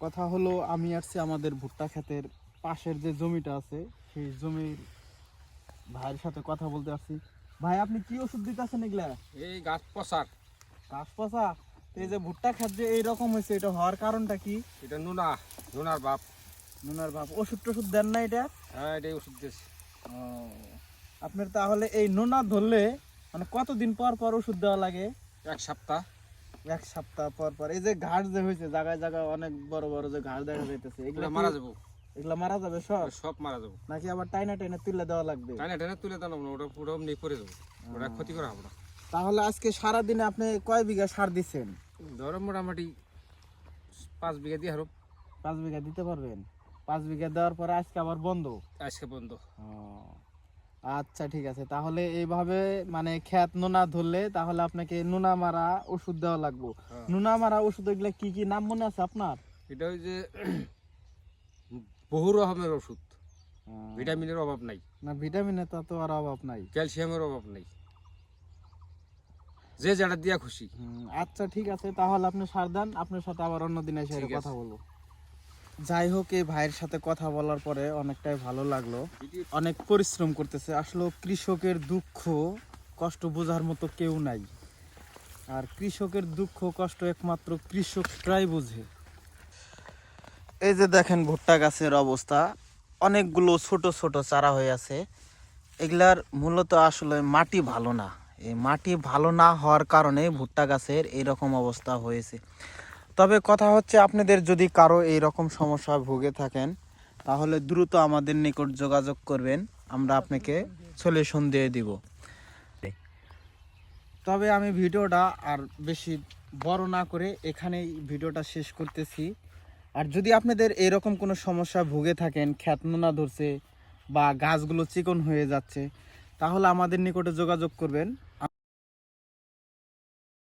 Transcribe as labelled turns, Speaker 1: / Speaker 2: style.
Speaker 1: কথা হলো আমি আসছি আমাদের ভুট্টা ক্ষেতের পাশের যে জমিটা আছে সেই জমির ভাইয়ের সাথে কথা বলতে আসছি। ভাই আপনি কি ওষুধ দিতেছেন এগুলা?
Speaker 2: এই গাছ পচার।
Speaker 1: ঘাস পচা? তো এই যে ভুট্টা ক্ষেত যে এইরকম হয়েছে এটা হওয়ার কারণটা কি?
Speaker 2: এটা নুনার বাপ।
Speaker 1: নুনার ভাব। ওষুধ টষুধ দেন না এটা?
Speaker 2: হ্যাঁ, এটাই ওষুধ দিয়েছি।
Speaker 1: ও, আপনার তাহলে এই নোনা ধরলে মানে কতদিন পর পর ওষুধ দেওয়া লাগে?
Speaker 2: 1 সপ্তাহ।
Speaker 1: 1 সপ্তাহ পর পর। এই যে ঘাস যে হয়েছে জায়গায় জায়গায় অনেক বড় বড় যে ঘাস দেখা যাইতেছে এগুলা
Speaker 2: এগুলো মারা যাবো।
Speaker 1: এগুলা মারা যাবে সব?
Speaker 2: সব মারা যাবো।
Speaker 1: নাকি আবার টাইনা টাইনা তুলে দেওয়া লাগবে?
Speaker 2: টাইনা টাইনা তুলে দাও না, ওটা পুরো এমনি পড়ে যাবো। ওটা ক্ষতি করা হবে না।
Speaker 1: তাহলে আজকে সারা দিনে আপনি কয় বিঘা সার দিচ্ছেন?
Speaker 2: ধরো মোটামুটি 5 বিঘা দিয়ে হারো।
Speaker 1: 5 বিঘা দিতে পারবেন? 5 বিঘা দেওয়ার পরে আজকে আবার বন্ধ?
Speaker 2: আজকে বন্ধ।
Speaker 1: ও, আচ্ছা ঠিক আছে। তাহলে এইভাবে মানে ক্ষেত নোনা ধরলে তাহলে আপনাকে নোনা মারা ওষুধ দেওয়া লাগবে।
Speaker 2: হ্যাঁ।
Speaker 1: নোনা মারা ওষুধ এগুলা কি কি নাম মনে আছে আপনার?
Speaker 2: এটা ওই যে বহু রকমের ওষুধ। ভিটামিনের অভাব নাই,
Speaker 1: না ভিটামিনের তো আর অভাব নাই।
Speaker 2: ক্যালসিয়ামের অভাব নাই, যে যেটা দিয়া খুশি।
Speaker 1: আচ্ছা ঠিক আছে, তাহলে আপনি সার দেন, আপনার সাথে আবার অন্যদিন এসে
Speaker 2: ঠিক আছে।
Speaker 1: কথা বলবো। যাই হোক, এই ভাইয়ের সাথে কথা বলার পরে অনেকটাই ভালো লাগলো। অনেক পরিশ্রম করতেছে। আসলে কৃষকের দুঃখ কষ্ট বোঝার মতো কেউ নাই, আর কৃষকের দুঃখ কষ্ট একমাত্র কৃষকরাই বোঝে। এই যে দেখেন ভুট্টা গাছের অবস্থা, অনেকগুলো ছোট ছোট চারা হয়ে আছে। এগুলার মূলত আসলে মাটি ভালো না। এই মাটি ভালো না হওয়ার কারণে ভুট্টা গাছের এইরকম অবস্থা হয়েছে। তবে কথা হচ্ছে, আপনাদের যদি কারো এইরকম সমস্যা ভুগে থাকেন তাহলে দ্রুত আমাদের নিকট যোগাযোগ করবেন, আমরা আপনাকে সলিউশন দিয়ে দিব। তবে আমি ভিডিওটা আর বেশি বড় না করে এখানেই ভিডিওটা শেষ করতেছি। আর যদি আপনাদের এরকম কোনো সমস্যা ভুগে থাকেন, ক্ষেত নোনা ধরছে বা গাছগুলো চিকন হয়ে যাচ্ছে, তাহলে আমাদের নিকটে যোগাযোগ করবেন।